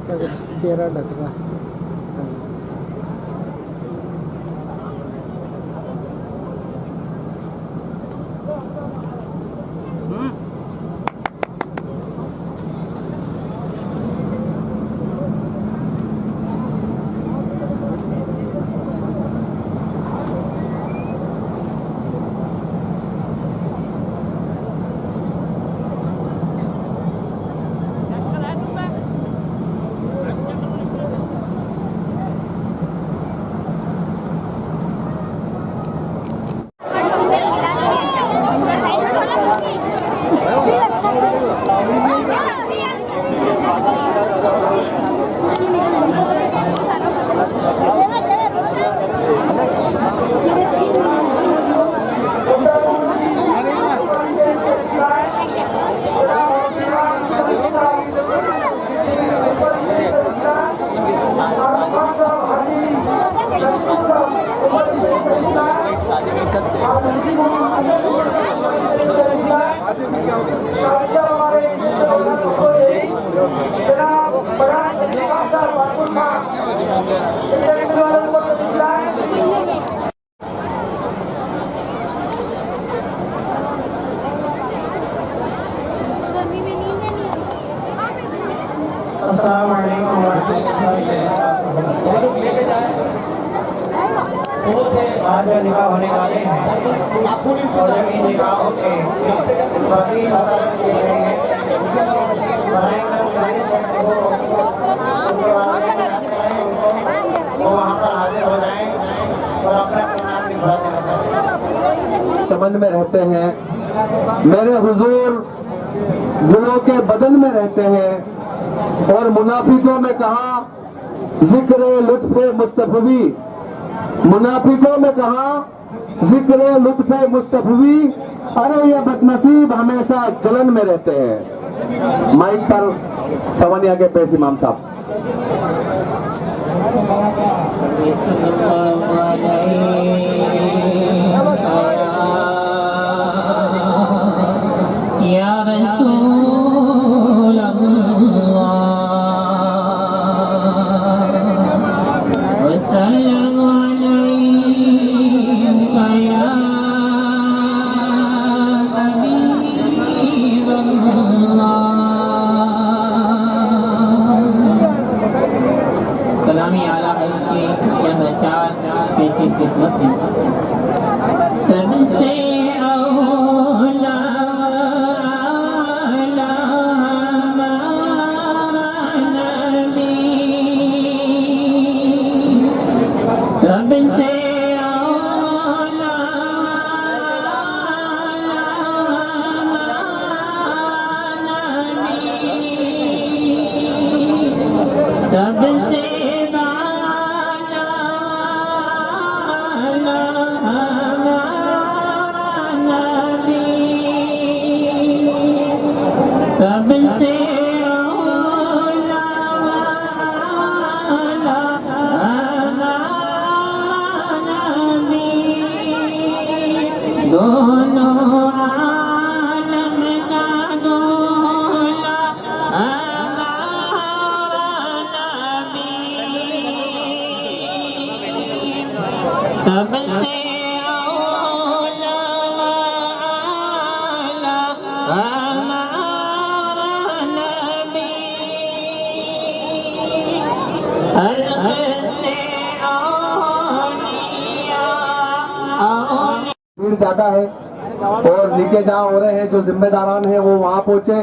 चेहरा ढक रहा। आज निकाह होने वाले हैं और इन निकाहों के बाकी वो वहाँ पर हाजिर हो जाएं और अपना चमन में रहते हैं, मेरे हुजूर गुलों के बदन में रहते हैं और मुनाफिकों में कहा जिक्र लुत्फ़े मुस्तफ़वी, मुनाफिकों में कहा जिक्र लुत्फ़े मुस्तफ़वी। अरे ये बदनसीब हमेशा जलन में रहते हैं। माइक पर सवनिया के पेश इमाम साहब। या रसूल अल्लाह वसल्लम अलैका या हबीब अल्लाह। कलामी आला के यह चार पेश खिदमत है। सबसे भीड़ ज्यादा है और नीचे जहाँ हो रहे हैं जो जिम्मेदारान हैं वो वहाँ पहुँचे,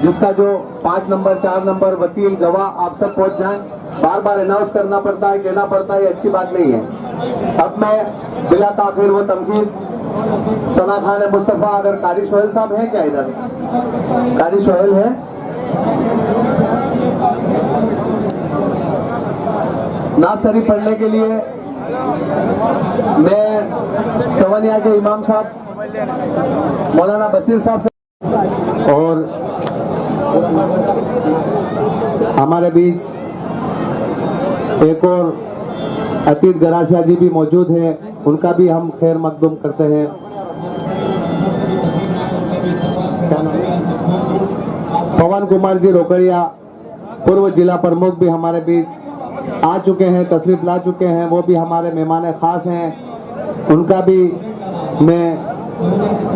जिसका जो 5 नंबर 4 नंबर वकील गवाह आप सब पहुँच जाएं। बार बार अनाउंस करना पड़ता है, कहना पड़ता है, ये अच्छी बात नहीं है। अब मैं बिला ताखिर व तमकीद सना खान मुस्तफा, अगर कारी सोहेल साहब हैं क्या इधर? कारी सोहेल है? नाज शरीफ पढ़ने के लिए मैं सवनिया के इमाम साहब मौलाना बशीर साहब से और हमारे बीच एक और अतीत गरासिया जी भी मौजूद हैं, उनका भी हम खैर मकदूम करते हैं। पवन कुमार जी रोकड़िया पूर्व जिला प्रमुख भी हमारे बीच आ चुके हैं, तशरीफ ला चुके हैं, वो भी हमारे मेहमान खास हैं। उनका भी मैं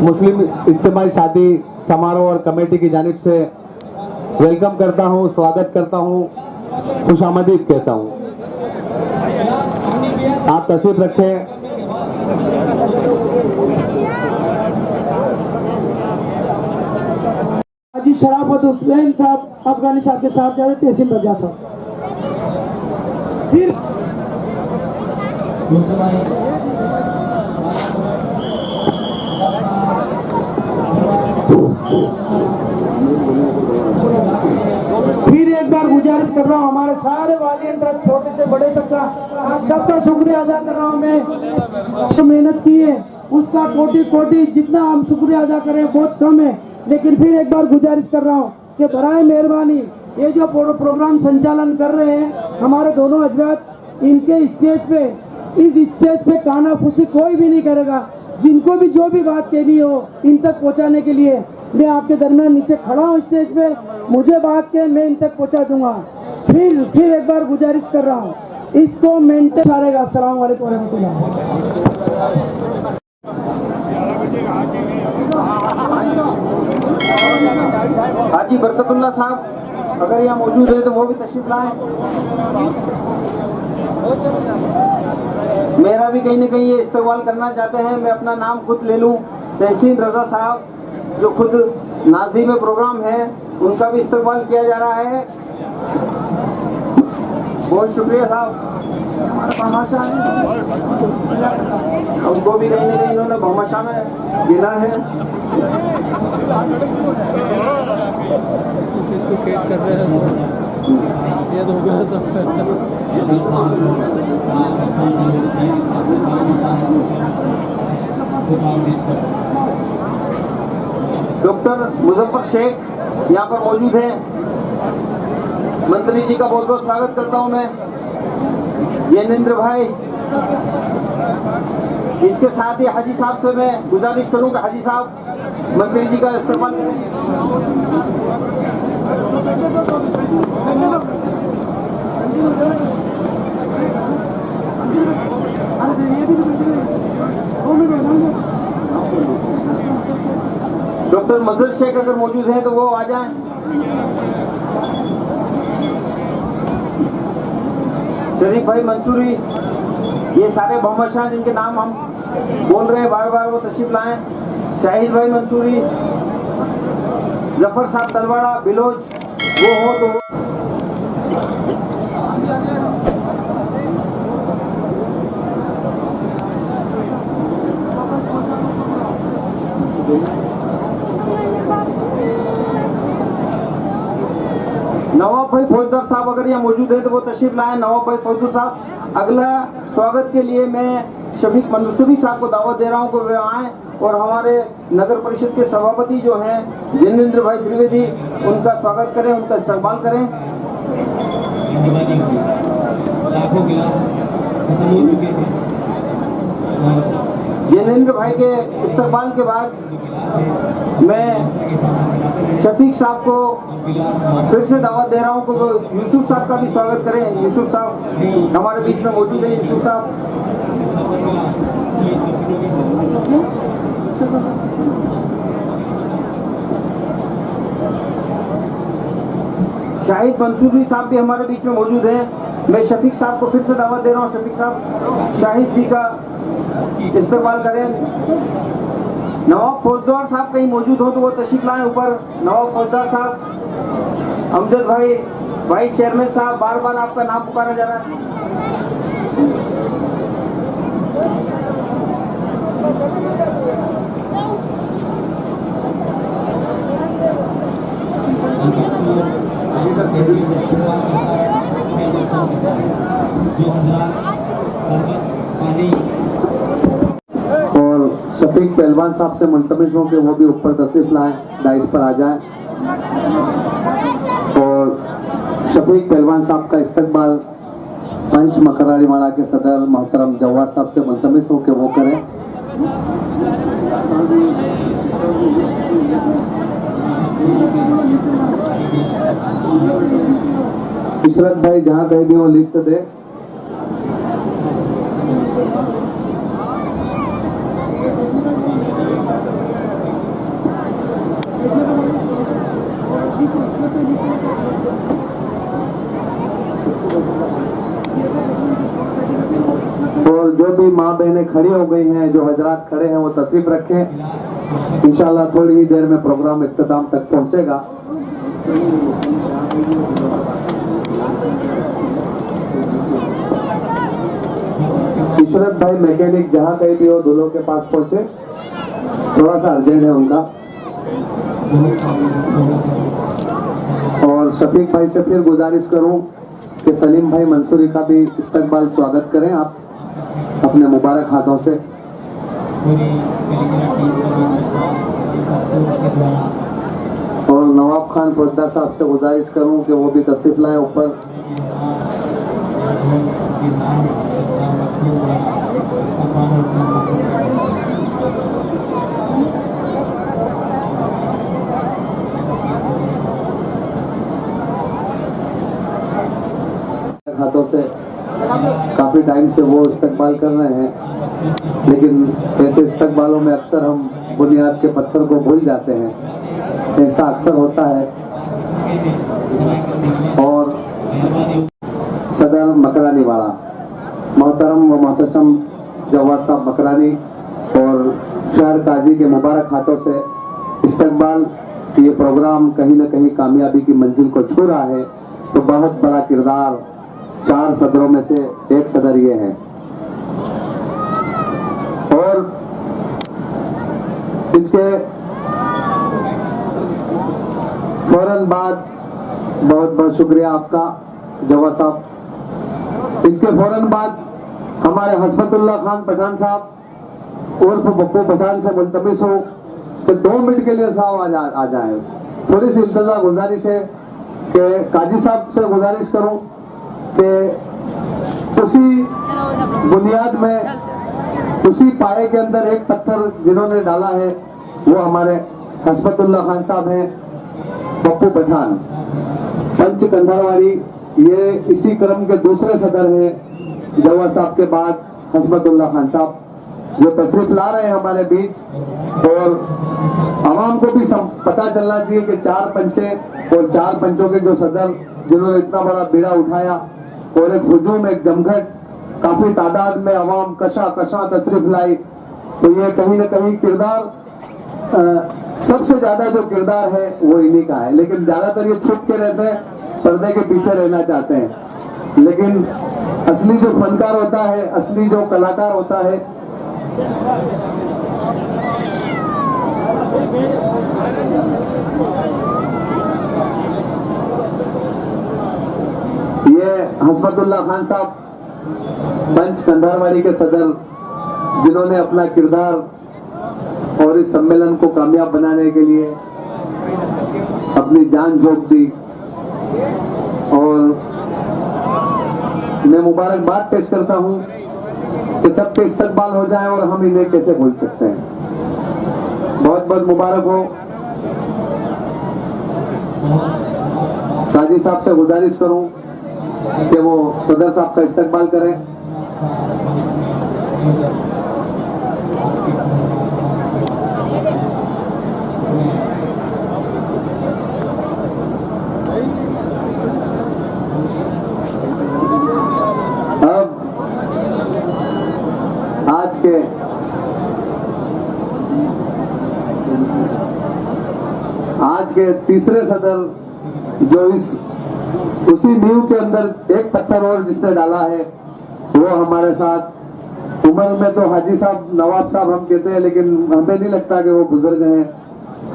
मुस्लिम इज्तिमाई शादी समारोह और कमेटी की जानिब से वेलकम करता हूं, स्वागत करता हूं, खुशामदीद कहता हूं। आप तशरीफ रखें। हाजी शराफत हुसैन साहब अफगानी साहब के साथ जा रहे तहसील रजा साहब। फिर एक बार गुजारिश कर रहा हूँ हमारे सारे वालियन ट्रस्ट छोटे से बड़े तक का सबका शुक्रिया अदा कर रहा हूँ मैं। तो मेहनत की है उसका कोटि कोटि जितना हम शुक्रिया अदा करें बहुत कम है, लेकिन फिर एक बार गुजारिश कर रहा हूँ कि बराए मेहरबानी ये जो प्रोग्राम संचालन कर रहे हैं हमारे दोनों हजरत, इनके स्टेज पे, इस स्टेज पे कानाफूसी कोई भी नहीं करेगा। जिनको भी जो भी बात कहनी हो इन तक पहुंचाने के लिए मैं आपके दरमियान नीचे खड़ा हूँ स्टेज पे, मुझे बात के मैं इन तक पहुंचा दूंगा। फिर एक बार गुजारिश कर रहा हूँ इसको मेंटेन करेगा। अस्सलाम वालेकुम रहमतुल्लाह। हाजी बरकतुल्लाह साहब अगर यहाँ मौजूद है तो वो भी तशरीफ लाएं। मेरा भी कहीं न कहीं ये इस्तेमाल करना चाहते हैं, मैं अपना नाम खुद ले लूँ। तहसीन रजा साहब जो खुद नाज़िम प्रोग्राम है उनका भी इस्तेमाल किया जा रहा है। बहुत शुक्रिया साहब, हमारा भामाशाह है, उनको भी कहीं न कहीं इन्होंने भामाशाह में गिना है। इसको कैच कर रहे हैं ये तो हो गया सब। डॉक्टर मुजफ्फर शेख यहाँ पर मौजूद हैं। मंत्री जी का बहुत बहुत स्वागत करता हूँ मैं। जैनेंद्र भाई, इसके साथ ही हाजी साहब से मैं गुजारिश करूँगा हाजी साहब मंत्री जी का इस्तेमाल करेंगे। डॉक्टर मजहर शेख अगर मौजूद हैं तो वो आ जाएं। शरीफ भाई मंसूरी, ये सारे भामाशाह जिनके नाम हम बोल रहे हैं बार बार वो तशरीफ लाएं। शाहिद भाई मंसूरी, जफर साहब तलवाड़ा, बिलोच वो हो तो नवाब भाई फौजदार साहब अगर यहाँ मौजूद है तो वो तशरीफ लाएं। नवाब भाई फौजदार साहब, अगला स्वागत के लिए मैं शफीक मंसूरी साहब को दावत दे रहा हूँ कि वे आएँ और हमारे नगर परिषद के सभापति जो हैं जैनेंद्र भाई त्रिवेदी, उनका स्वागत करें, उनका इस्तेमाल करें। जैनेंद्र भाई के इस्तेमाल के बाद मैं शफीक साहब को फिर से दावत दे रहा हूँ कि वो यूसुफ साहब का भी स्वागत करें। यूसुफ साहब हमारे बीच में मौजूद है। यूसुफ साहब, शाहिद मंसूरी साहब भी हमारे बीच में मौजूद हैं। मैं शफीक साहब को फिर से दावत दे रहा हूँ। शफीक साहब शाहिद जी का इस्तेमाल करें। नवाब फौजदार साहब कहीं मौजूद हो तो वो तशरीफ लाएं ऊपर। नवाब फौजदार साहब, अमजद भाई, वाइस चेयरमैन साहब, बार बार आपका नाम पुकारा जा रहा है। और शफीक पहलवान साहब से मुल्तमिस हूँ कि वो भी ऊपर तशरीफ लाएं, डाइस पर आ जाएं। और शफीक पहलवान साहब का इस्तकबाल पंच मकरारी माला के सदर मोहतरम जवाद साहब से मुल्तमिस हूँ कि वो करें। इशरत भाई जहाँ कहीं भी वो लिस्ट दे। और जो भी माँ बहनें खड़ी हो गई हैं, जो हजरात खड़े हैं, वो तशरीफ रखें। इंशाल्लाह थोड़ी ही देर में प्रोग्राम इख्तिताम तक पहुंचेगा। इशरत भाई मैकेनिक जहाँ कहीं भी हो दूल्हों के पास पहुंचे, थोड़ा सा अर्जेंट है उनका। और शफीक भाई से फिर गुजारिश करूं कि सलीम भाई मंसूरी का भी इस्तकबाल स्वागत करें आप अपने मुबारक हाथों से। और नवाब खान फौजदार साहब से गुजारिश करूं कि वो भी तशरीफ लाए ऊपर। हाथों से काफी टाइम से वो इस्तकबाल कर रहे हैं, लेकिन ऐसे इस्तकबालों में अक्सर हम बुनियाद के पत्थर को भूल जाते हैं, ऐसा अक्सर होता है। और सदर मकरानी वाला मोहतरम व मोहतरम जवाद साहब मकरानी और शहर काजी के मुबारक हाथों से इस्तकबाल। ये प्रोग्राम कहीं न कहीं कामयाबी की मंजिल को छू रहा है, तो बहुत बड़ा किरदार 4 सदरों में से एक सदर ये है। और इसके फौरन बाद बहुत बहुत शुक्रिया आपका जवाद साहब। इसके फौरन बाद हमारे हसरतुल्लाह खान पठान साहब उर्फ बप्पू पठान से मुल्तमिस हो कि 2 मिनट के लिए साहब आ जाए। थोड़ी सी इल्तजा गुजारिश है कि काजी साहब से गुजारिश करूं कि उसी बुनियाद में, उसी पाए के अंदर एक पत्थर जिन्होंने डाला है वो हमारे हसरतुल्लाह खान साहब हैं, बप्पू पठान पंच कंधारवाड़ी। ये इसी क्रम के दूसरे सदर हैं जवाद साहब के बाद हसरतुल्लाह खान साहब, जो तशरीफ ला रहे हैं हमारे बीच। और आवाम को भी पता चलना चाहिए कि 4 पंचे और 4 पंचों के जो सदर जिन्होंने इतना बड़ा बीड़ा उठाया और एक हुजूम, एक जमघट, काफी तादाद में अवाम कशा तशरीफ लाई, तो ये कहीं न कहीं किरदार, सबसे ज्यादा जो किरदार है वो इन्हीं का है। लेकिन ज्यादातर ये छुप के रहते हैं, पर्दे के पीछे रहना चाहते हैं, लेकिन असली जो फनकार होता है, असली जो कलाकार होता है, ये हसरतुल्लाह खान साहब पंच कंधारवाड़ी के सदर, जिन्होंने अपना किरदार और इस सम्मेलन को कामयाब बनाने के लिए अपनी जान झोंक दी। और मैं मुबारकबाद पेश करता हूं कि सबके इस्तकबाल हो जाए और हम इन्हें कैसे भूल सकते हैं। बहुत बहुत मुबारक हो। काजी साहब से गुजारिश करूं कि वो सदर साहब का इस्तकबाल करें। अब आज के तीसरे सदर जो उसी नींव के अंदर एक पत्थर और जिसने डाला है, वो हमारे साथ उम्र में तो हाजी साहब, नवाब साहब हम कहते हैं, लेकिन हमें नहीं लगता कि वो बुजुर्ग हैं,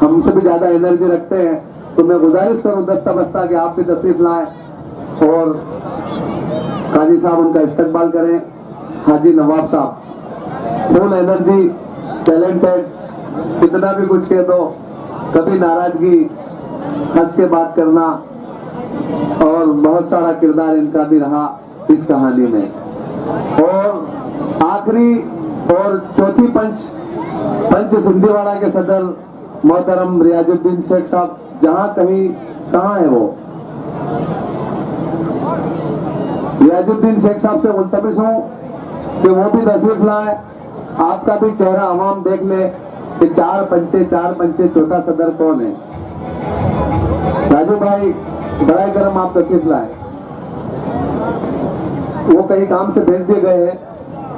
हमसे भी ज्यादा एनर्जी रखते हैं। तो मैं गुजारिश करूं दस्ता बस्ता कि आप भी तशरीफ लाएं और काजी साहब उनका इस्तकबाल करें। हाजी नवाब साहब फुल एनर्जी, टैलेंटेड, कितना भी कुछ कह दो, कभी नाराजगी, हंस के बात करना, और बहुत सारा किरदार इनका भी रहा इस कहानी में। और आखिरी और चौथी पंच सिंधीवाड़ा के सदर मोहतरम रियाजुद्दीन शेख साहब, जहां कहीं कहां है वो। रियाजुद्दीन शेख साहब से मुल्तमिस हूं कि वो भी तशरीफ लाए, आपका भी चेहरा आवाम देख ले कि चार पंचे चौथा सदर कौन है। राजू भाई बड़ाई करम आप तशरीफ लाए, वो कहीं काम से भेज दिए गए हैं,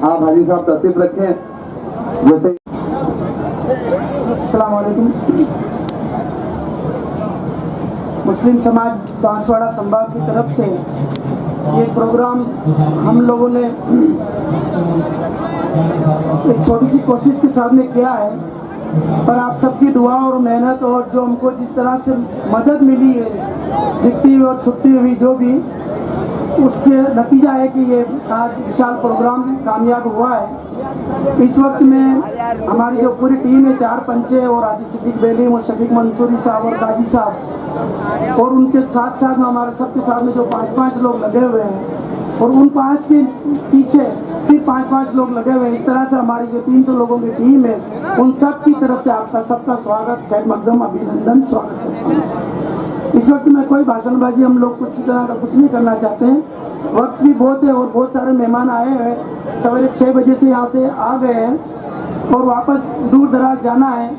आप हाजी साहब तशरीफ रखें। जैसे अस्सलाम वालेकुम। मुस्लिम समाज बांसवाड़ा संभाग की तरफ से ये प्रोग्राम हम लोगों ने एक छोटी सी कोशिश के साथ में किया है, पर आप सबकी दुआ और मेहनत और जो हमको जिस तरह से मदद मिली है दिखती हुई और छुपती हुई जो भी, उसके नतीजा है कि ये आज विशाल प्रोग्राम कामयाब हुआ है। इस वक्त में हमारी जो पूरी टीम है, 4 पंचे और हाजी सिद्दीक बेली और शफीक मंसूरी साहब और काजी साहब, और उनके साथ साथ में हमारे सबके साथ में जो 5-5 लोग लगे हुए हैं, और उन 5 के पीछे फिर 5-5 लोग लगे हुए हैं। इस तरह से हमारी जो 300 लोगों की टीम है, उन सब की तरफ से आपका सबका स्वागत, खैर मकदम, अभिनंदन, स्वागत करता हूँ। इस वक्त में कोई भाषणबाजी हम लोग कुछ तरह का कुछ नहीं करना चाहते हैं। वक्त भी बहुत है और बहुत सारे मेहमान आए हैं, सवेरे 6 बजे से यहाँ से आ गए हैं और वापस दूर दराज जाना है।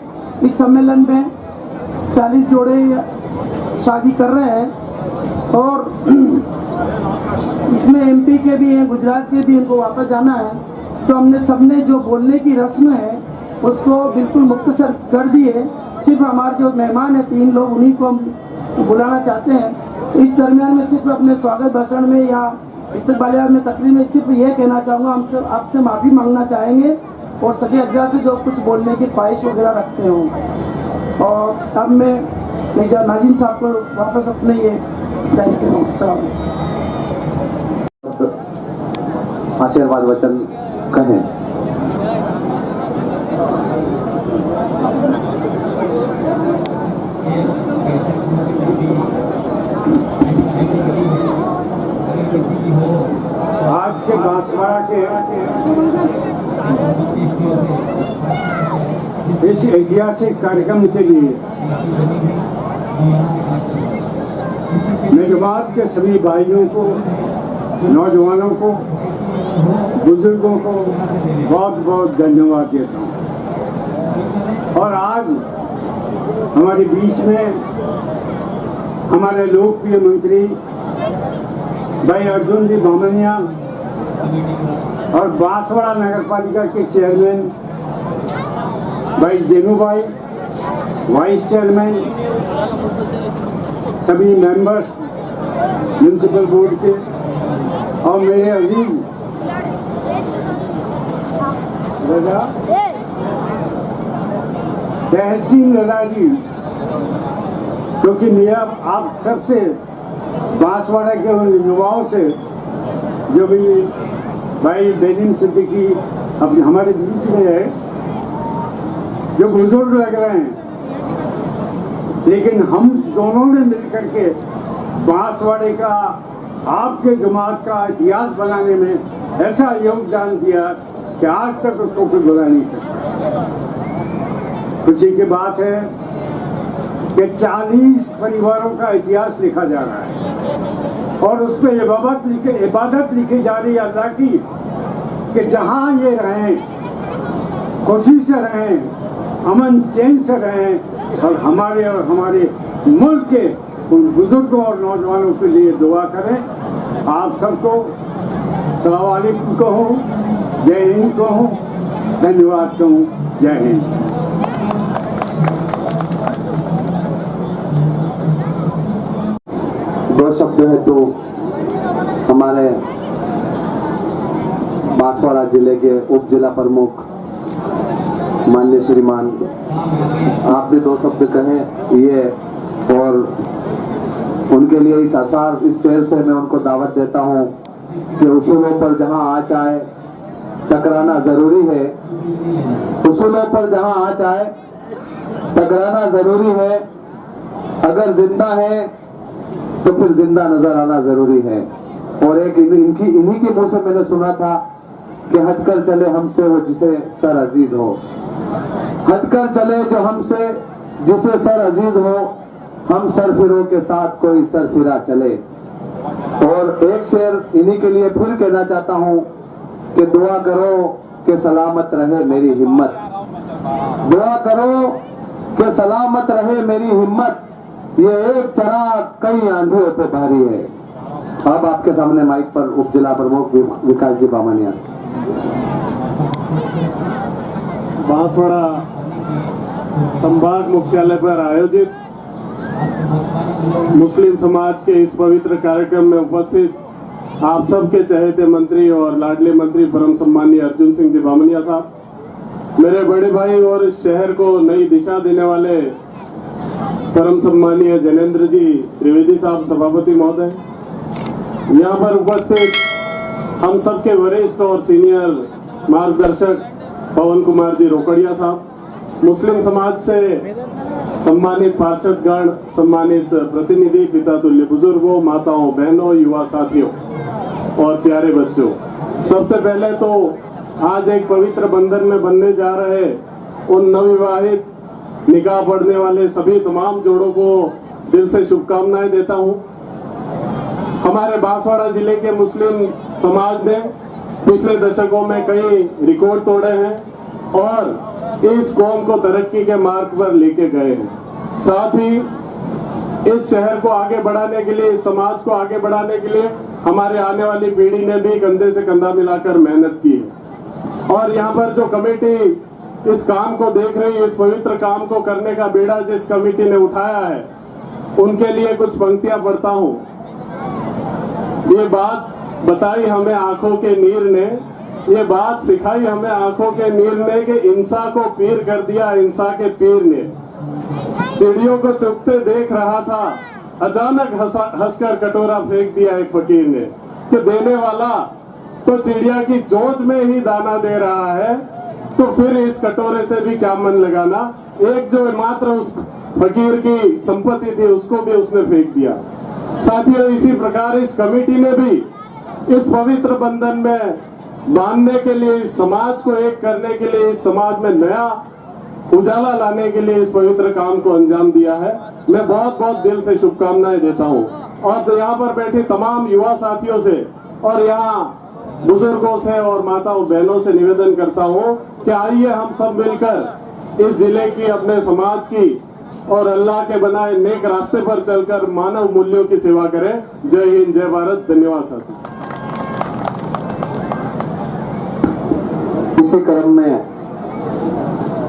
इस सम्मेलन में 40 जोड़े शादी कर रहे हैं और इसमें MP के भी हैं, गुजरात के भी, इनको वापस जाना है। तो हमने सबने जो बोलने की रस्म है उसको बिल्कुल मुख्तसर कर दिए। सिर्फ हमारे जो मेहमान हैं 3 लोग, उन्हीं को हम बुलाना चाहते हैं। इस दरमियान में सिर्फ अपने स्वागत भाषण में या इस्तकबालियात में तकरीर में सिर्फ ये कहना चाहूँगा, हमसे आपसे माफ़ी मांगना चाहेंगे और सभी अज्जा से जो कुछ बोलने की ख्वाहिश वगैरह रखते हों। और अब मैं मेजर नाजिम साहब को वापस अपने ये दायित्व देता हूं। सलाम। आशीर्वाद वचन कहें। आज के बांसवाड़ा के इस ऐतिहासिक कार्यक्रम के लिए मैं जमात के सभी भाइयों को, नौजवानों को, बुजुर्गों को बहुत बहुत धन्यवाद देता हूँ। और आज हमारे बीच में हमारे लोकप्रिय मंत्री भाई अर्जुन जी बामनिया और बांसवाड़ा नगर पालिका के चेयरमैन भाई जेनू भाई, वाइस चेयरमैन, सभी मेंबर्स म्यूनिसिपल बोर्ड के, और मेरे अजीज तहसीन रजा जी, क्योंकि मेरा आप सबसे बांसवाड़ा के युवाओं से जो भी भाई बेनिम सिद्दीकी अपने हमारे बीच में है, जो बुजुर्ग लग रहे हैं, लेकिन हम दोनों ने मिलकर के बांसवाड़े का, आपके जमात का इतिहास बनाने में ऐसा योगदान दिया कि आज तक उसको कोई भुला नहीं सकता। खुशी की बात है कि 40 परिवारों का इतिहास लिखा जा रहा है और उस पर इबादत लिखी जा रही है अल्लाह की, कि जहाँ ये रहें, खुशी से रहें, अमन चैन से रहें, और हमारे मुल्क के उन बुजुर्गों और नौजवानों के लिए दुआ करें। आप सबको अस्सलाम वालेकुम कहूँ, जय हिंद कहूँ, धन्यवाद कहूँ, जय हिंद। दो शब्द है तो हमारे बांसवाड़ा जिले के उप जिला प्रमुख माननीय श्रीमान, आप भी 2 शब्द कहें ये, और उनके लिए इस शहर से मैं उनको दावत देता हूँ कि उसूलों पर जहाँ आँच आए टकराना जरूरी है। उसूलों पर जहाँ आँच आए टकराना जरूरी है। अगर जिंदा है तो फिर जिंदा नजर आना जरूरी है। और एक इन्हीं के मुंह से मैंने सुना था कि हटकर चले हमसे वो जिसे सर अजीज हो, हटकर चले जो हमसे जिसे सर अजीज हो, हम सरफिरों के साथ कोई सरफिरा चले। और एक शेर इन्हीं के लिए फिर कहना चाहता हूं कि दुआ करो कि सलामत रहे मेरी हिम्मत, दुआ करो कि सलामत रहे मेरी हिम्मत, ये एक चराग कई आंधियों पे भारी है। अब आपके सामने माइक पर उप जिला प्रमुख विकास जी बामनिया। बांसवाड़ा संभाग मुख्यालय पर आयोजित मुस्लिम समाज के इस पवित्र कार्यक्रम में उपस्थित आप सबके चहेते मंत्री और लाडले मंत्री परम सम्मानीय अर्जुन सिंह जी बामनिया साहब, मेरे बड़े भाई और इस शहर को नई दिशा देने वाले परम सम्मानीय जनेंद्र जी त्रिवेदी साहब सभापति महोदय, यहाँ पर उपस्थित हम सबके वरिष्ठ और सीनियर मार्गदर्शक पवन कुमार जी रोकड़िया साहब, मुस्लिम समाज से सम्मानित पार्षदगण, सम्मानित प्रतिनिधि, पिता तुल्य बुजुर्गों, माताओं, बहनों, युवा साथियों और प्यारे बच्चों, सबसे पहले तो आज एक पवित्र बंधन में बनने जा रहे उन नवविवाहित निकाह पढ़ने वाले सभी तमाम जोड़ों को दिल से शुभकामनाएं देता हूं। हमारे बांसवाड़ा जिले के मुस्लिम समाज ने पिछले दशकों में कई रिकॉर्ड तोड़े हैं और इस कौम को तरक्की के मार्ग पर लेके गए हैं। साथ ही इस शहर को आगे बढ़ाने के लिए, इस समाज को आगे बढ़ाने के लिए हमारे आने वाली पीढ़ी ने भी कंधे से कंधा मिलाकर मेहनत की है। और यहाँ पर जो कमेटी इस काम को देख रही है, इस पवित्र काम को करने का बेड़ा जिस कमेटी ने उठाया है, उनके लिए कुछ पंक्तियां पढ़ता हूं। ये बात बताई हमें आंखों के नीर ने, ये बात सिखाई हमें आंखों के नीर ने कि इंसा को पीर कर दिया इंसा के पीर ने। चिड़ियों को चुपते देख रहा था, अचानक हंसकर कटोरा फेंक दिया एक फकीर ने, कि देने वाला तो चिड़िया की चोंच में ही दाना दे रहा है, तो फिर इस कटोरे से भी क्या मन लगाना। एक जो मात्र उस फकीर की संपत्ति थी उसको भी उसने फेंक दिया। साथियों, इसी प्रकार इस कमेटी ने भी इस पवित्र बंधन में बांधने के लिए, इस समाज को एक करने के लिए, इस समाज में नया उजाला लाने के लिए इस पवित्र काम को अंजाम दिया है। मैं बहुत बहुत दिल से शुभकामनाएं देता हूं। और तो यहाँ पर बैठे तमाम युवा साथियों से और यहाँ बुजुर्गों से और माताओं बहनों से निवेदन करता हूं कि आइए हम सब मिलकर इस जिले की, अपने समाज की और अल्लाह के बनाए नेक रास्ते पर चलकर मानव मूल्यों की सेवा करें। जय हिंद, जय भारत। धन्यवाद साथी। इसी क्रम में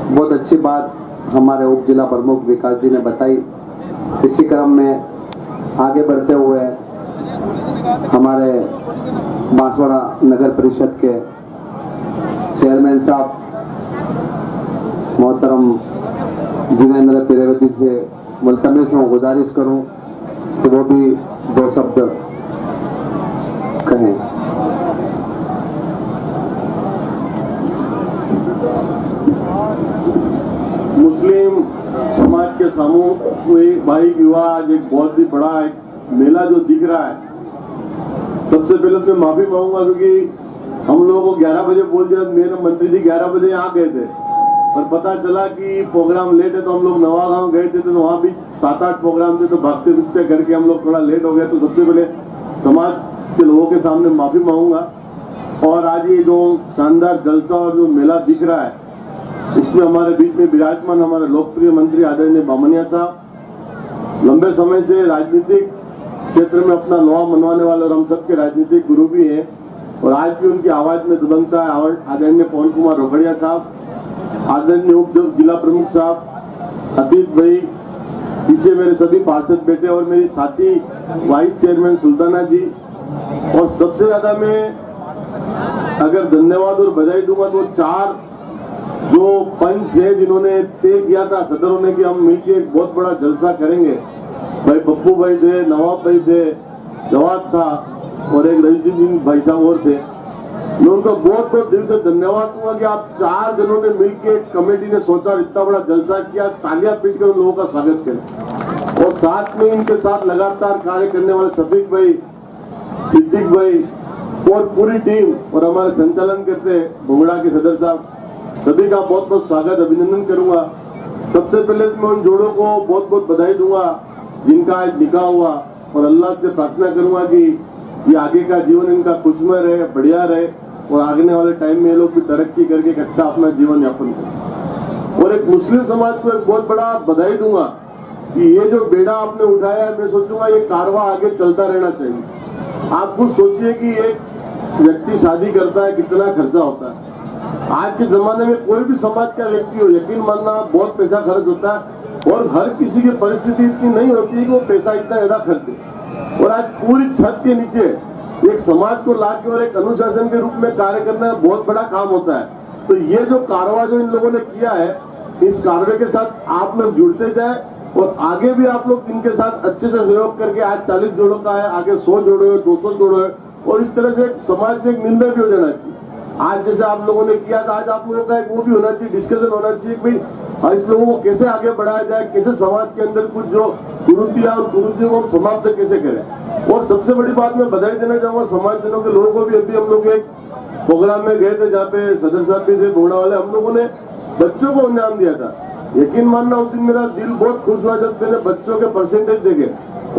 बहुत अच्छी बात हमारे उप जिला प्रमुख विकास जी ने बताई। इसी क्रम में आगे बढ़ते हुए हमारे बांसवाड़ा नगर परिषद के चेयरमैन साहब मोहतरम जिनेंद्र त्रिवेदी से मुल्तमिस हूँ, गुजारिश करूँ कि वो भी दो शब्द कहें। मुस्लिम समाज के समूह कोई भाई युवा आज एक बहुत ही बड़ा एक मेला जो दिख रहा है, सबसे पहले तो मैं माफी मांगूंगा क्योंकि हम लोगों को 11 बजे बोल दिया, मेरे मंत्री जी 11 बजे यहाँ गए थे, पर पता चला कि प्रोग्राम लेट है तो हम लोग नवागांव गए थे, तो वहाँ भी 7-8 प्रोग्राम थे, तो भागते भुगते करके हम लोग थोड़ा लेट हो गए। तो सबसे पहले समाज के लोगों के सामने माफी मांगूंगा। और आज ये जो शानदार जलसा और जो मेला दिख रहा है, इसमें हमारे बीच में विराजमान हमारे लोकप्रिय मंत्री आदरणीय बामनिया साहब लंबे समय से राजनीतिक क्षेत्र में अपना लोहा मनवाने वाले और हम सबके राजनीतिक गुरु भी हैं, और आज भी उनकी आवाज में दुबंगता है। आदरणीय पवन कुमार रोकड़िया साहब, आदरणीय उप जिला प्रमुख साहब, अतीत भाई, पीछे मेरे सभी पार्षद बैठे और मेरी साथी वाइस चेयरमैन सुल्ताना जी, और सबसे ज्यादा मैं अगर धन्यवाद और बधाई दूंगा तो 4 जो पंच है जिन्होंने तय किया था सदरों ने कि हम मिलकर एक बहुत बड़ा जलसा करेंगे। भाई पप्पू भाई थे, नवाब भाई थे, जवाब था और एक रजीजुद्दीन भाई साहब और थे। मैं उनको बहुत बहुत दिल से धन्यवाद दूंगा कि आप 4 जनों ने मिलकर कमेटी ने सोचा और इतना बड़ा जलसा किया। तालियां पीटकर उन लोगों का स्वागत करें। और साथ में इनके साथ लगातार कार्य करने वाले शफीक भाई, सिद्दीक भाई और पूरी टीम और हमारे संचालन करते भुगड़ा के सदर साहब, सभी का बहुत बहुत स्वागत अभिनंदन करूंगा। सबसे पहले मैं उन जोड़ों को बहुत बहुत बधाई दूंगा जिनका आज निकाह हुआ, और अल्लाह से प्रार्थना करूंगा कि ये आगे का जीवन इनका खुशमय रहे, बढ़िया रहे, और आगने वाले टाइम में ये लोग भी तरक्की करके एक अच्छा अपना जीवन यापन करें। और एक मुस्लिम समाज को एक बहुत बड़ा बधाई दूंगा कि ये जो बेड़ा आपने उठाया है, मैं सोचूंगा ये कारवा आगे चलता रहना चाहिए। आप खुद सोचिए कि एक व्यक्ति शादी करता है, कितना खर्चा होता है। आज के जमाने में कोई भी समाज का व्यक्ति हो, यकीन मानना बहुत पैसा खर्च होता है, और हर किसी की परिस्थिति इतनी नहीं होती है कि वो पैसा इतना ज्यादा खर्चे। और आज पूरी छत के नीचे एक समाज को लाके और एक अनुशासन के रूप में कार्य करना बहुत बड़ा काम होता है। तो ये जो कारवा जो इन लोगों ने किया है, इस कारवे के साथ आप लोग जुड़ते जाए, और आगे भी आप लोग इनके साथ अच्छे से सहयोग करके, आज 40 जोड़ों का है, आगे 100 जोड़ो है, 200 जोड़ो है, और इस तरह से समाज में एक निर्णय भी हो जाना चाहिए। आज जैसे आप लोगों ने किया था, आज आप लोगों का एक वो भी होना चाहिए, डिस्कशन होना चाहिए कि भाई इस लोगों को कैसे आगे बढ़ाया जाए, कैसे समाज के अंदर कुछ जो कुरीतियां और कुरीतियों को हम समाप्त कैसे करें। और सबसे बड़ी बात मैं बधाई देना चाहूंगा समाज जनों के लोगों को भी। अभी हम लोग एक प्रोग्राम में गए थे जहाँ पे सदर साहब भी थे, बोड़ा वाले, हम लोगों ने बच्चों को इनाम दिया था। यकीन मानना उस दिन मेरा दिल बहुत खुश हुआ जब मैंने बच्चों के परसेंटेज देखे,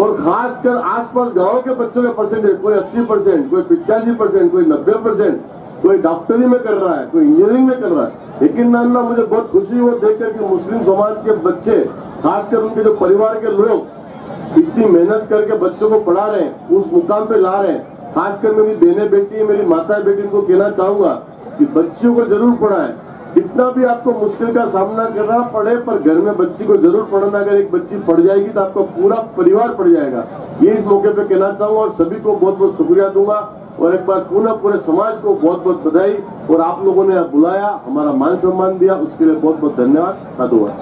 और खासकर आसपास गाँव के बच्चों के परसेंटेज, कोई 80%, कोई 85%, कोई 90%, कोई डॉक्टरी में कर रहा है, कोई इंजीनियरिंग में कर रहा है। लेकिन मानना मुझे बहुत खुशी हुई देखकर कि मुस्लिम समाज के बच्चे, खासकर उनके जो परिवार के लोग इतनी मेहनत करके बच्चों को पढ़ा रहे हैं, उस मुकाम पे ला रहे हैं। खासकर मेरी बहनें बेटी, मेरी माता बेटी को कहना चाहूंगा कि बच्चियों को जरूर पढ़ाएं। कितना भी आपको मुश्किल का सामना करना पड़े, पर घर में बच्ची को जरूर पढ़ना। अगर एक बच्ची पढ़ जाएगी तो आपका पूरा परिवार पढ़ जाएगा। ये इस मौके पे कहना चाहूंगा, और सभी को बहुत बहुत शुक्रिया दूंगा, और एक बार पुनः पूरे समाज को बहुत बहुत बधाई। और आप लोगों ने बुलाया, हमारा मान सम्मान दिया, उसके लिए बहुत बहुत धन्यवाद। साधुवाद।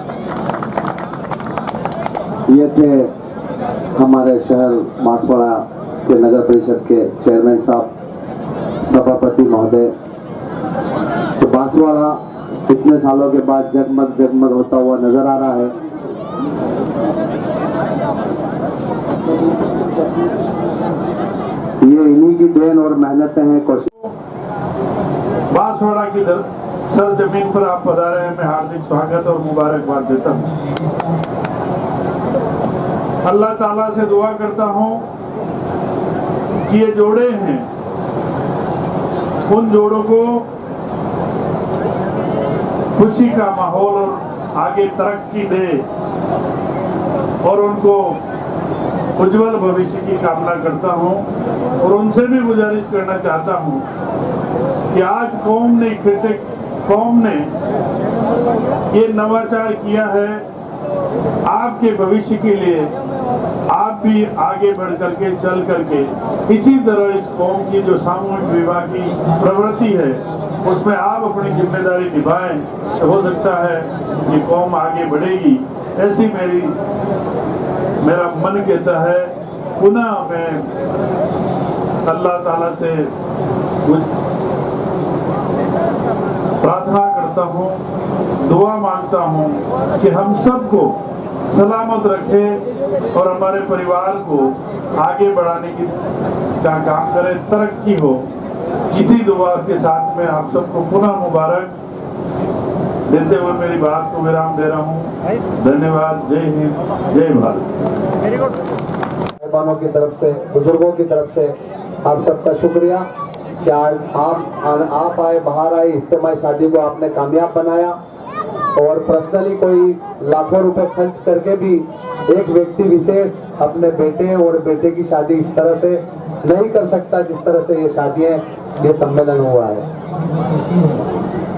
ये थे हमारे शहर बांसवाड़ा के नगर परिषद के चेयरमैन साहब, सभापति महोदय। तो बांसवाड़ा इतने सालों के बाद जगमग जगमग होता हुआ नजर आ रहा है। ये इन्हीं की देन और मेहनतें हैं। कोशिश बांसवाड़ा की सर जमीन पर आप पधारे हैं, मैं हार्दिक स्वागत और मुबारकबाद देता हूँ। अल्लाह ताला से दुआ करता हूँ कि ये जोड़े हैं, उन जोड़ों को खुशी का माहौल और आगे तरक्की दे, और उनको उज्जवल भविष्य की कामना करता हूँ। और उनसे भी गुजारिश करना चाहता हूँ कि आज कौम ने ये नवाचार किया है, आपके भविष्य के लिए आप भी आगे बढ़ करके चल करके इसी तरह इस कौम की जो सामूहिक विवाह की प्रवृत्ति है उसमें आप अपनी जिम्मेदारी निभाएं, तो हो सकता है ये कौम आगे बढ़ेगी। ऐसी मेरा मन कहता है। पुनः मैं अल्लाह ताला से प्रार्थना करता हूँ, दुआ मांगता हूँ कि हम सबको सलामत रखे और हमारे परिवार को आगे बढ़ाने की का काम करे, तरक्की हो। इसी दुआ के साथ में आप सबको पुनः मुबारक देते हुए मेरी बात को विराम दे रहा हूँ। धन्यवाद। जय हिंद, जय भारत। मेहमानों की तरफ से, बुजुर्गों की तरफ से आप सबका शुक्रिया कि आज आप आए, बाहर आए, इज्तिमाई शादी को आपने कामयाब बनाया। और पर्सनली कोई लाखों रुपए खर्च करके भी एक व्यक्ति विशेष अपने बेटे और बेटे की शादी इस तरह से नहीं कर सकता जिस तरह से ये शादियां, ये सम्मेलन हुआ है।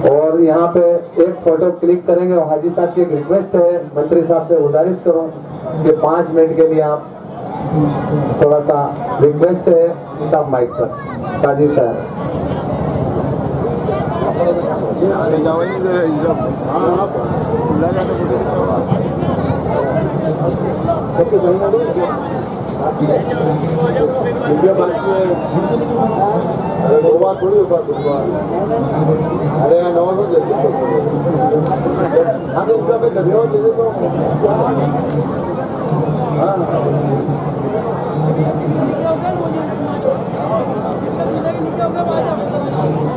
और यहाँ पे एक फोटो क्लिक करेंगे। और हाजी साहब की एक रिक्वेस्ट है, मंत्री साहब से गुजारिश करूँ कि 5 मिनट के लिए आप, थोड़ा सा रिक्वेस्ट है सब माइक पर। हाजी साहब थोड़ी होगा। अरे नॉर्मल हम इसका पे धन्यवाद दे देता हूँ।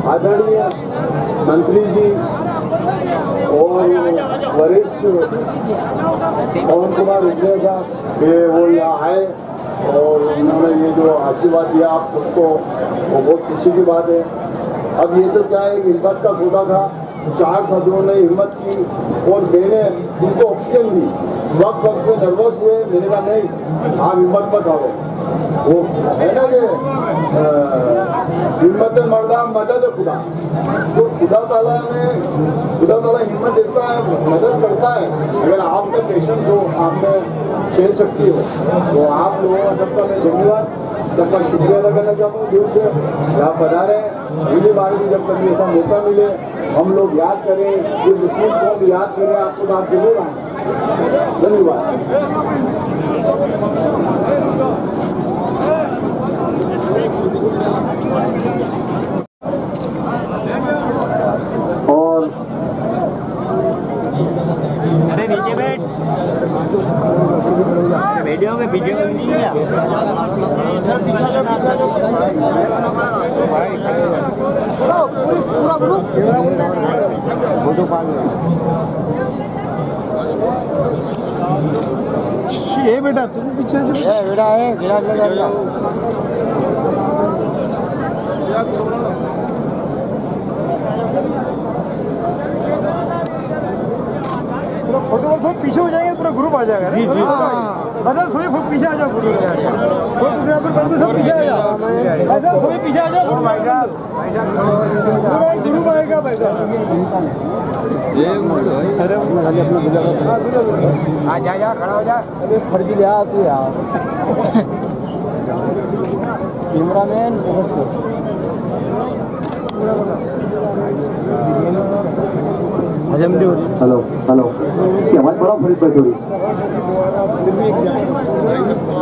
आदरणीय मंत्री जी और वरिष्ठ पवन कुमार उजले साहब कि वो यहाँ आए और उन्होंने ये जो आशीर्वाद दिया आप सबको, वो बहुत खुशी की बात है। अब ये तो क्या है, हिम्मत का सौदा था, 4 सदनों ने हिम्मत की और मैंने उनको ऑक्सीजन दी। वक्त वक्त में नर्वस हुए, मैंने कहा नहीं आप हिम्मत मत हारो। वो है ना कि हिम्मत मर्दा मदद खुदा, तो खुदा ताला हिम्मत देता है, मदद करता है। अगर आप में पेशेंस हो, आप में सहन शक्ति हो, तो आप लोगों का सबका मैं धन्यवाद, सबका शुक्रिया अदा करना चाहता हूँ दिल से। आप बता रहे हैं अगली बार भी जब कभी ऐसा मौका मिले हम लोग याद करें, ये मुस्लिम कौम याद करें, आपको तो आप जरूर आए। धन्यवाद। और अरे नीचे बैठ, वीडियो में नहीं गया। ये बेटा तुम पीछे बेटा है गिलास लगा फोटो पीछे हो जाएंगे, पूरा ग्रुप आ जाएगा। जी जी बदल सभी पीछे आ जाओ, फोटो सब पीछे आ जाओ, बदल सभी पीछे आ जाओ, पूरा ग्रुप आएगा भाई साहब। जा खड़ा हो जा, फर्जी ले आ तू यार। कैमरामैन हेलो हेलो, इसकी आवाज बड़ा फरीद भाई थोड़ी।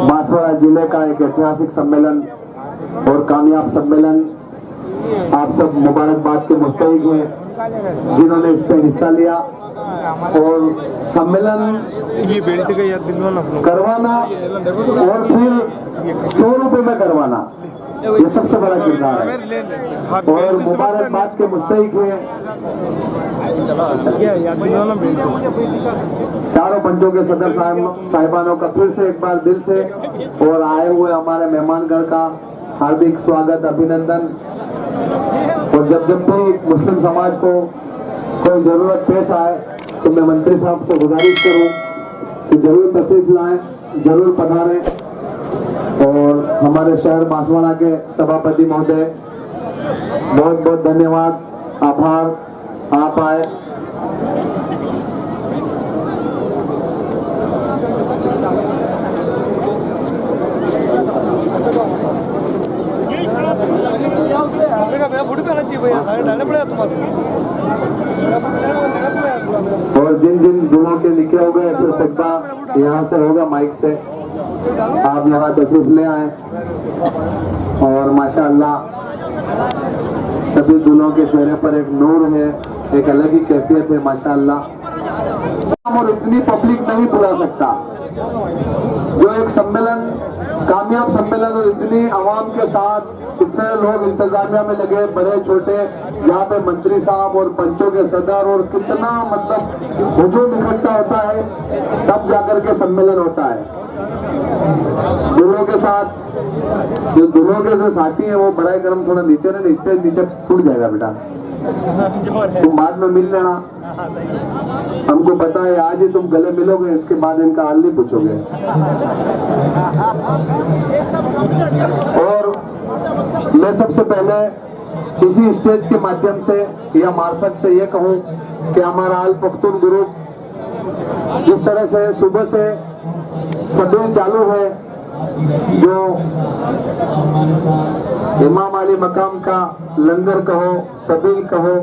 बांसवाड़ा जिले का एक ऐतिहासिक सम्मेलन और कामयाब सम्मेलन, आप सब मुबारकबाद के मुस्तहिक हैं जिन्होंने इस पे हिस्सा लिया। और सम्मेलन ये बेल्ट का याद दिलवाना करवाना और फिर 100 रुपए में करवाना, ये सबसे बड़ा किरदार है। और मुबारकबाद के मुस्तहिक हैं चारों पंचों के सदर साहिबानों का फिर से एक बार दिल से, और आए हुए हमारे मेहमानगण का हार्दिक स्वागत, अभिनंदन। और जब भी मुस्लिम समाज को कोई जरूरत पेश आए तो मैं मंत्री साहब से गुजारिश करूं कि जरूर तशरीफ लाएं, जरूर पधारें। और हमारे शहर बांसवाड़ा के सभापति महोदय, बहुत बहुत धन्यवाद, आभार, आप आए। और जिन जिन दूल्हों के निके हो गए फिर तकबा यहाँ से होगा, माइक से आप यहाँ तशरीफ ले आए। और माशाअल्लाह सभी दूल्हों के चेहरे पर एक नूर है, एक अलग ही कैफियत है माशाअल्लाह। और इतनी पब्लिक नहीं बुला सकता जो एक सम्मेलन, कामयाब सम्मेलन, और इतनी आवाम के साथ इतने लोग इंतजामिया में लगे, बड़े छोटे, यहाँ पे मंत्री साहब और पंचों के सदर, और कितना मतलब हुजूम इकट्ठा होता है तब जाकर के सम्मेलन होता है। दूल्हों के साथ जो दूल्हों के जो साथी हैं वो बड़ा करम थोड़ा नीचे ना, स्टेज नीचे टूट जाएगा बेटा, तुम बाद में मिल लेना। हमको पता है आज ही तुम गले मिलोगे, इसके बाद इनका हाल नहीं पूछोगे। और मैं सबसे पहले इसी स्टेज के माध्यम से या मार्फत से ये कहूं कि हमारा अल पख्तून ग्रुप जिस तरह से सुबह से सभी चालू है, जो इमाम अली मकाम का लंगर कहो, सबील कहो,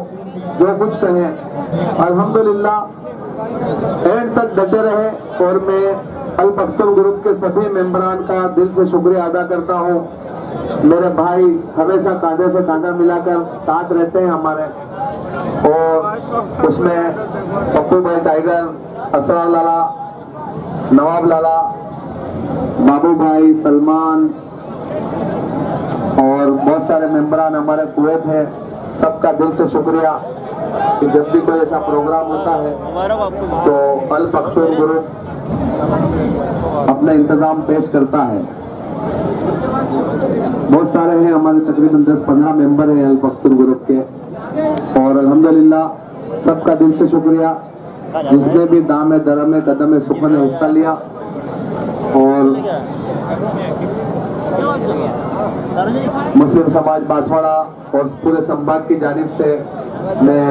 जो कुछ कहें, अल्हम्दुलिल्लाह एंड तक डटे रहे। और मैं अल पख्तून ग्रुप के सभी मेंबरान का दिल से शुक्रिया अदा करता हूं। मेरे भाई हमेशा कांधे से कांधा मिलाकर साथ रहते हैं हमारे, और उसमें पप्पू भाई टाइगर, असरा लाला, नवाब लाला, बाबू भाई, सलमान और बहुत सारे मेंबरान हमारे कुवैत हैं, सबका दिल से शुक्रिया। कि जब भी कोई ऐसा प्रोग्राम होता है तो अल पख्तून ग्रुप अपना इंतजाम पेश करता है। बहुत सारे हैं हमारे, तकरीबन 10-15 मेंबर हैं अल पख्तून ग्रुप के, और अल्हम्दुलिल्लाह सबका दिल से शुक्रिया जिसने भी दाम दरम कदम सुखन में हिस्सा लिया। और मुस्लिम समाज बांसवाड़ा और पूरे संभाग की जानिब से मैं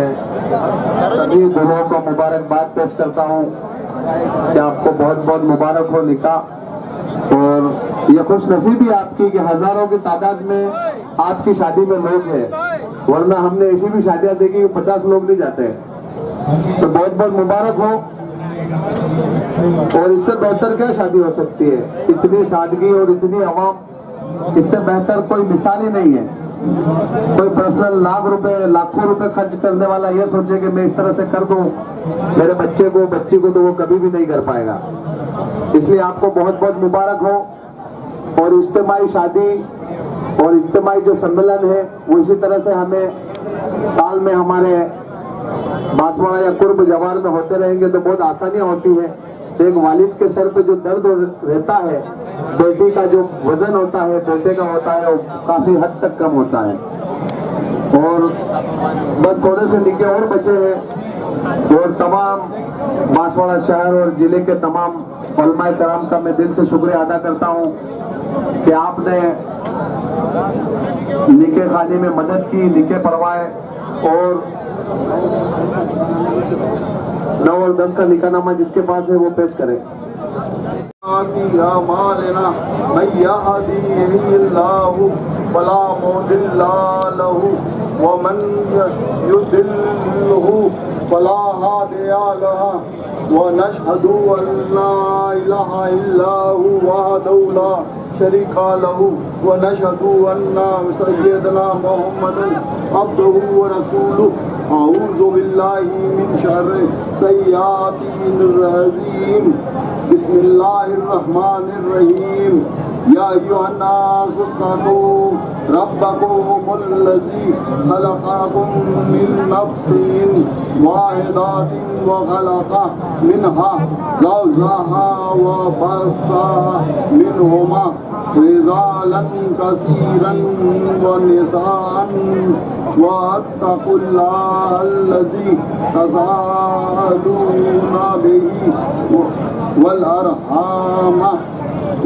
सभी दुल्हों को मुबारकबाद पेश करता हूँ कि आपको बहुत बहुत मुबारक हो निकाह। और ये खुश नसीबी आपकी कि हजारों की तादाद में आपकी शादी में लोग हैं, वरना हमने ऐसी भी शादियां देखी कि 50 लोग नहीं जाते। तो बहुत बहुत मुबारक हो। और इससे बेहतर क्या शादी हो सकती है, इतनी सादगी और इतनी आवाम, इससे बेहतर कोई मिसाल ही नहीं है। कोई पर्सनल लाखों रुपए खर्च करने वाला ये सोचे कि मैं इस तरह से कर दूं मेरे बच्चे को बच्ची को, तो वो कभी भी नहीं कर पाएगा। इसलिए आपको बहुत बहुत मुबारक हो। और इज्तिमाई शादी और इज्तिमाई जो सम्मेलन है वो इसी तरह से हमें साल में हमारे बांसवाड़ा या कुर्ब जवार में होते रहेंगे तो बहुत आसानियां होती है। एक वालिद के सर पे जो दर्द रहता है, बेटी का जो वजन होता है बेटे का होता है, वो काफी हद तक कम होता है। और बस थोड़े से निके और बचे हैं। और तमाम बांसवाड़ा शहर और जिले के तमाम उलमाए कराम का मैं दिल से शुक्रिया अदा करता हूँ कि आपने निके खाने में मदद की, निके पढ़वाए। और 9 और 10 का निकाहनामा जिसके पास है वो पेश करें। शरीका लहू व नशहदु अन्ना सय्यदना मुहम्मदन अब्दुहु व रसूलुहु अऊज़ु बिल्लाहि मिन शर्रि सय्यातिर रजीम बिस्मिल्लाहिर रहमानिर रहीम या अय्युहन नास इत्तक़ू रब्बकुमुल्लज़ी खलक़कुम मिन नफ्सिन वाहिदातिन व खलक़ा मिनहा ज़ौजहा व बस्सा मिनहुमा रिजालन कसीरन व निसान वत्तक़ुल्लाह अल्लज़ी तसाअलूना बिही वल अरहाम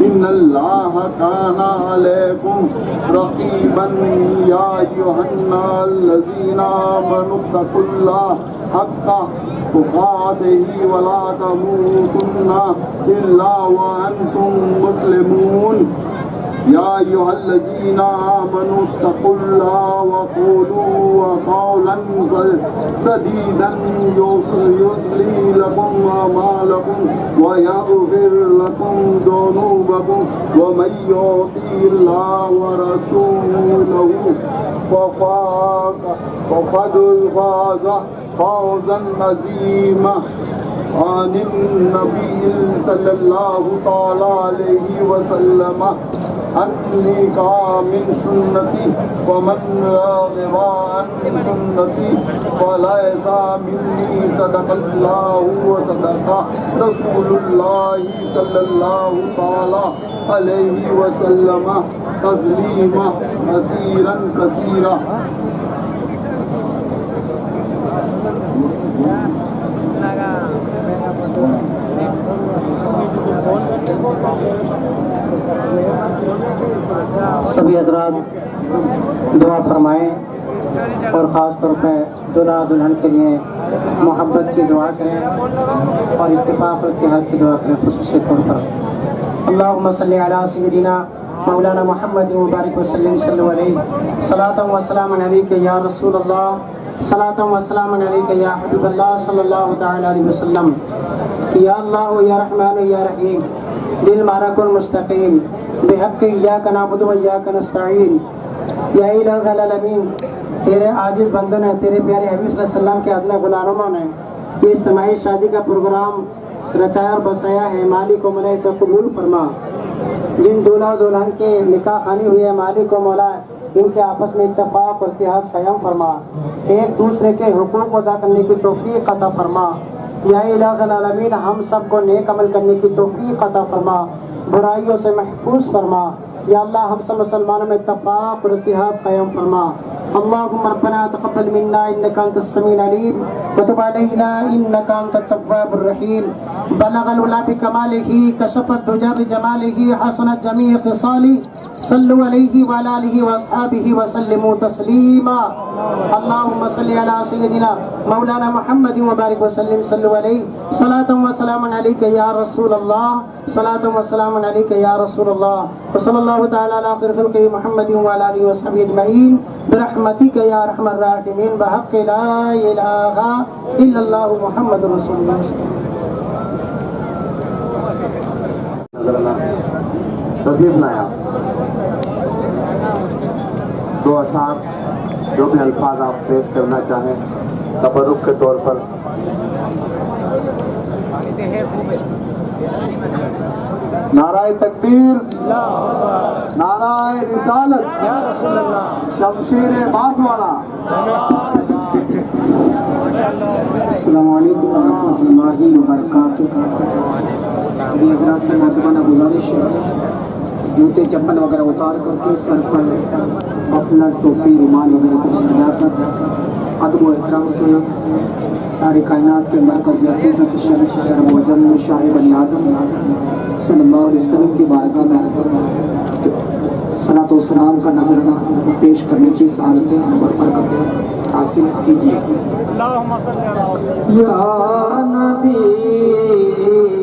इन्नल्लाह काना अलैकुम रक़ीबन या अय्युहन्नल्लज़ीना आमनुत्तक़ुल्लाह हक़्क़ा तुक़ातिही व ला तमूतुन्ना इल्ला व अंतुम मुस्लिमून या अय्युहल्लज़ीना आमनुत्तक़ुल्लाह व क़ूलू क़ौलन सदीदन युस्लिह लकुम अमालकुम व यग़फ़िर लकुम ज़ुनूबकुम व मन युति'ल्लाह व रसूलहु फ़क़द फ़ाज़ फ़ौज़न अज़ीमा। आनिन नबी सल्लल्लाहु तआला अलैहि वसल्लम अन्नी का मिन सुन्नती व मन राग़िबा अन सुन्नती फलैसा मिन्नी सदक़ल्लाहु व सदक़ा रसूलुल्लाहि सल्लल्लाहु तआला अलैहि वसल्लम तस्लीमा कसीरन कसीरा। सभी हजरात दुआ फरमाएं और ख़ास तौर पर दुल्हा दुल्हन के लिए मोहब्बत की दुआ करें और इत्तिफाक़ और इत्तेहाद की दुआ करें। ख़ुसूसी तौर पर अल्लाहुम्मा सल्लि अला सय्यिदिना मौलाना मुहम्मद मुबारक वसल्लम सल्लल्लाहु अलैहि सलातम व सलामन अलैका या रसूल अल्लाह सलातम व सलामन अलैका या हबीब अल्लाह सल्लल्लाहु तआला अलैहि वसल्लम। या अल्लाह या रहमान या रहीम दिल मारकुल मुस्तकीम बेहक़ इय्याका नअबुदु व इय्याका नस्तईन। या इलाहल आलमीन तेरे आजिज़ बंदन है, तेरे प्यारे हबीब सल्लल्लाहु अलैहि वसल्लम के अदना गुलामों ने ये इज्तिमाई शादी का प्रोग्राम रचाया और बसाया है। मालिक व मौला इसे कबूल फरमा। जिन दूल्हा दुल्हन के निकाह खानी हुई है मालिक व मौला इनके आपस में इत्तेफाक और इत्तेहाद कायम फरमा, एक दूसरे के हुकूक अदा करने की तौफीक अता फरमा। या इलाहुल आलमीन हम सबको नेक अमल करने की तौफीक अता फरमा, बुराइयों से महफूज फरमा। या अल्लाह हम सब मुसलमानों में इत्तेफाक और इत्तेहाद कायम फरमा। अल्लाहुम्मा रब्बना तक़ब्बल मिन्ना इन्नका अंतस समीउल अलीम व तुब अलैना इन्नका अंतत तव्वाबुर रहीम। बलगल उला बिकमालिही कशफत दुजा बिजमालिही हसनत जमीअ ख़िसाली सल्लु अलैहि व अला आलिहि व अस्हाबिहि व सल्लिमू तस्लीमा। अल्लाहुम्मा सल्लि अला सय्यदिना मौलाना मुहम्मद व बारिक व सल्लिम सल्लु अलैहि सलातन व सलामन अलैका या रसूल अल्लाह, सलातन व सलामन अलैका या रसूल अल्लाह। व सल्लल्लाहु तआला अला खैरि खल्क़िही मुहम्मद व अला आलिहि व अस्हाबिहि अजमईन बिरहमतिका या अरहमर राहिमीन बहक़्क़ि ला इलाहा इल्लल्लाहु मुहम्मदुर रसूलुल्लाह। तस्लीफ लाया दो अशार, जो भी अल्फाज आप पेश करना चाहें तबरुक के तौर पर। नाराए तकबीर, नाराए रिसालत, शमशीर बांसवाला। अस्सलामु अलैकुम व रहमतुल्लाहि व बरकातुहू। सभी हज़रात से महरबाना गुजारिश है, जूते चप्पल वगैरह उतार करके सर पर अपना टोपी रुमाल वगैरह कुछ सजा कर अदब व एहतराम से सारी कायनात के मरकज़ शहर मौजम शाह बनी आदम सल्लल्लाहु अलैहि वसल्लम की बारगाह में सलातो व सलाम का नजराना पेश करने की सआदतें और बरकतें हासिल कीजिए। या नबी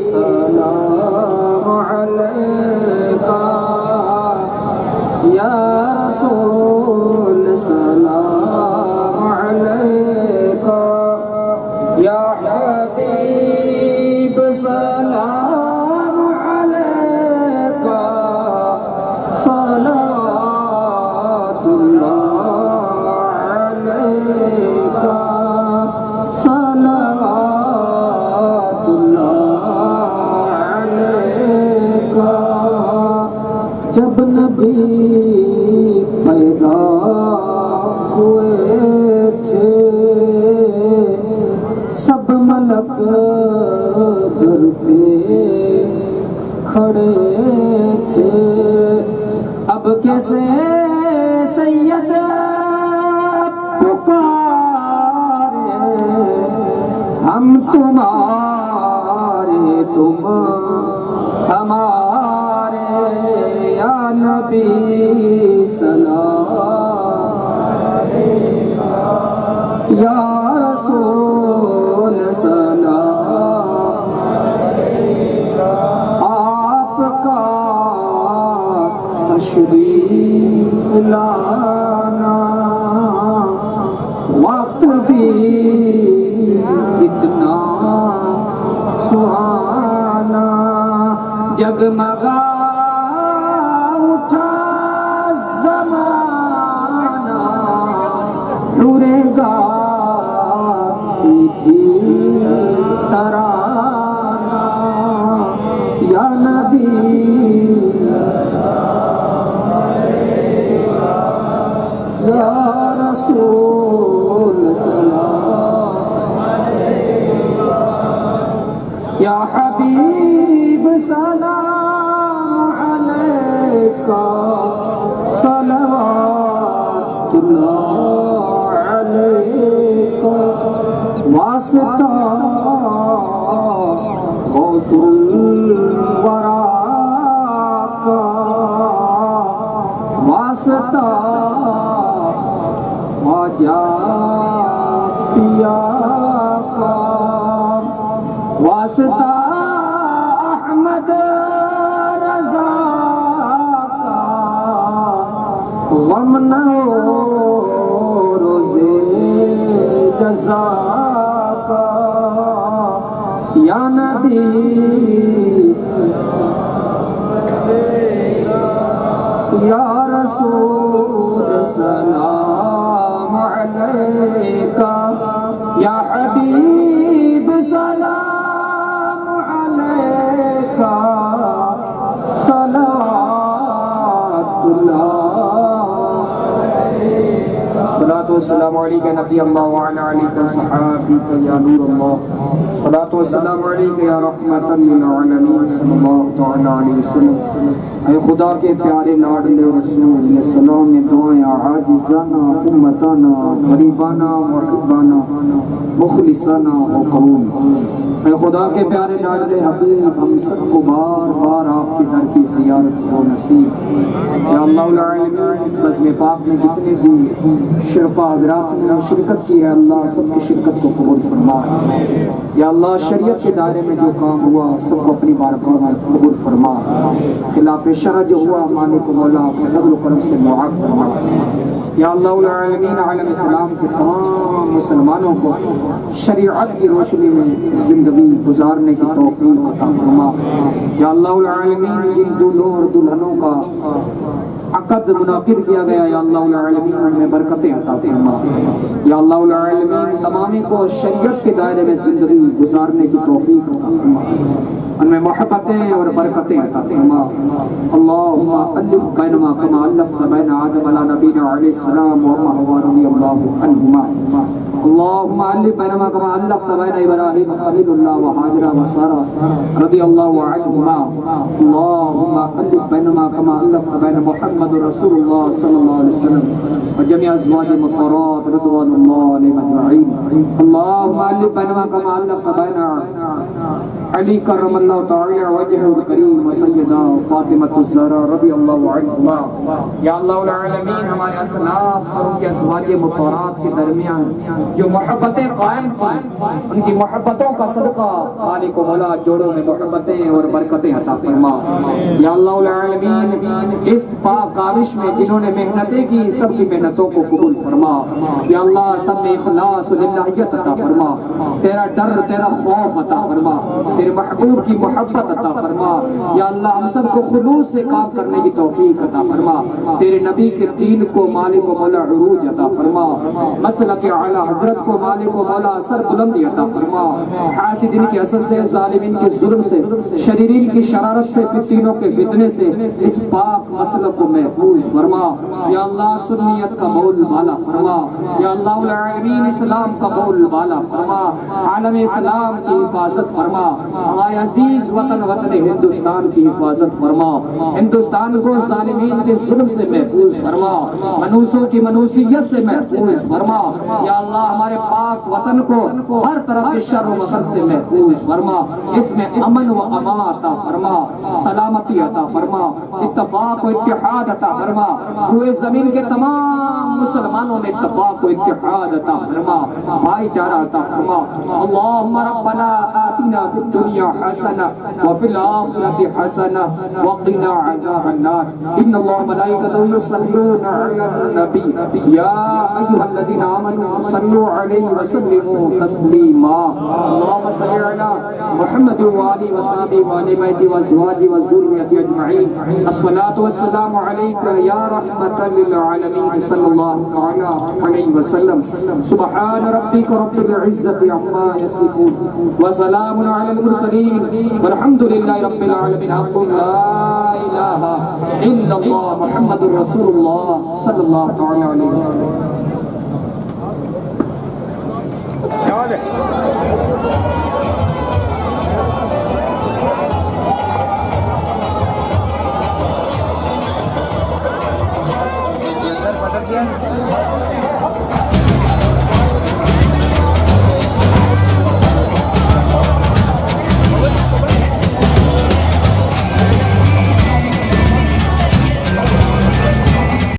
सलाम अलैका, या रसूल सलाम अलैका, या हबीब सलाम अलैका, सलावतुल्लाह अलैका, सलावतुल्लाह अलैका। जब नबी पैदा हुए थे सब मलक दर पे खड़े थे, अब कैसे सैयद पुकारे हम तुम्हारे तुम हमारे। या नबी सलाम, या रसूल सलाम, आपका तशरीफ लाना वक्त भी कितना सुहाना। जगमगा उठा ज़माना, नूरे गाती थी तराना। या नबी या रसूल सलाम, या हबीब सलाम अलैका, सलावतुल्लाह अलैका। वास्ता गौसुल वरा का, वास्ता ख्वाजा पिया का, वास्ता अहमद रज़ा का। गम न हो रोज़े जज़ा का। या नबी या रसूल सलाम अलैका, या हबीब सलाम अलैका, सलावतुल्लाह वस्सलामु अलैका नबी अल्लाह व अला आलिका सहाबीका या नूर अल्लाह सलातो वस्सलामु अलैका या रहमतन लिल आलमीन सल्लल्लाहु तआला अलैहि वसल्लम। ऐ खुदा के प्यारे लाडले रसूल ये सलाम में दुआएं आजिज़ाना उम्मताना गरीबाना मुहिब्बाना मुखलिसाना व कबूल। ऐ खुदा के प्यारे लाडले हबीब हम सबको बार बार आपके दर की ज़ियारत को नसीब या अल्लाह इस बज़्म पाक में जितने भी शिरका हज़रात ने शिरकत की है अल्लाह सबकी शिरकत को कबूल फरमा। या अल्लाह शरीयत के दायरे में जो काम हुआ सबको अपनी बारगाह में कबूल फरमा। खिलाफ शरअ जो हुआ मालिक मौला अपने फज़ल करम से मुआफ़ फरमा। या अल्लाह आलमीन आलम इस्लाम के तमाम मुसलमानों को शरीअत की रोशनी में ज़िंदगी गुजारने की तौफ़ीक़ अता फरमा। या अल्लाह आलमीन जिन दूल्हों और दुल्हनों का अक़द मुनाक़िद किया गया या अल्लाह आलमीन उनमें बरकतें अता फरमा। या अल्लाह आलमीन तमामी को शरीयत के दायरे में ज़िंदगी गुजारने की तौफ़ीक़ अता फरमा, उनमें मोहब्बतें और बरकतें अता फरमा। अल्लाहुम्मा अल्लिफ़ बैनमा कमा अल्लफ़्ता बैन आदम अला नबीना अलैहिस्सलाम व हव्वा रज़ियल्लाहु अन्हुमा। अल्लाहुम्मा अल्लिफ़ बैनमा कमा अल्लफ़्ता बैन इब्राहीम खलीलुल्लाह व हाजरा व सारा रज़ियल्लाहु अन्हुमा। अल्लाहुम्मा अल्लिफ़ बैनमा कमा अल्लफ़्ता बैन मुहम्मद रसूलुल्लाह सल्लल्लाहु अलैहि वसल्लम व जमी अज़वाज मुत्तहरात रिज़वानुल्लाहि अलैहिम अजमईन। अल्लाहुम्मा अल्लिफ़ बैनमा कमा अल्लफ़्ता बैन अली करमल्लाहु तआला वजहुल करीम व सय्यदा फातिमा ज़हरा रज़ियल्लाहु अन्हा। या अल्लाह आलमीन हमारे असलाफ और उनके अज़वाज मुत्तहरात के दरमियान जो मोहब्बतें कायम की उनकी मोहब्बतों का सदका मालिक मौला जोड़ों में मोहब्बतें और बरकतें अता फरमा। या अल्लाह आलमीन इस पाक काविश में जिन्होंने मेहनतें की सबकी मेहनतों को कबूल फरमा। या अल्लाह सब में इखलास और लिल्लाहियत अता फरमा, तेरा डर तेरा खौफ अता फरमा, तेरे महबूब की मोहब्बत अता फरमा। या अल्लाह हम सबको खुलूस से काम करने की तौफीक अता फरमा, तेरे नबी के दीन को मालिक मौला उरूज अता फरमा, मसलक आला हजरत को मालिक मौला सर बुलंदी अता फरमा, हासिदीन के असर से जालिमीन के जुल्म से शरीरीन की शरारत से फितनों के फितने से इस पाक मसलक को महफूज फरमा। या अल्लाह सुन्नियत का बोल बाला फरमा। या अल्लाह आलमीन इस्लाम का बोल बाला फरमा, आलम इस्लाम की हिफाजत फरमा, हमारे अजीज वतन वतन हिंदुस्तान की हिफाजत फरमा, हिंदुस्तान को जालिमीन के जुल्म से महफूज फरमा, मनूसों की मनूसियत से महफूज फरमा। या अल्लाह हमारे पाक वतन को हर तरह के शर व मकर से महफूज फरमा, इसमें अमन व अमा अता फरमा, सलामती अता फरमा, इत्तफाक व इत्तिहाद अता फरमा, पूरे जमीन के तमाम मुसलमानों में इत्तफाक व इत्तिहाद अता फरमा, भाईचारा अता फरमा। अल्लाहुम्मा रब्बना आतिना फिद दुनिया हसना व फिल आखिरति हसना व क़िना अज़ाबन नार। इन्नल्लाह व मलाइकतहु युसल्लूना अलन नबी या अय्युहल्लज़ीना आमनू सल्लू अलैहि व सल्लिमू तस्लीमा। अल्लाहुम्मा सल्लि अला मुहम्मद व आलिहि व सह्बिहि व अहलि बैति व अज़वाजिहि व ज़ुर्रिय्यतिहि अजमईन। अस्सलातु वस्सलामु अलैका या रहमतल लिल आलमीन सल्लल्लाहु तआला अलैहि व सल्लम। सुब्हान रब्बिका रब्बिल इज़्ज़ति अम्मा यसिफून व सलामुन अलल मुरसलीन वल्हम्दुलिल्लाहि रब्बिल आलमीन। ला इलाहा इल्लल्लाह मुहम्मदुर रसूलुल्लाह सल्लल्लाहु तआला अलैहि वसल्लम।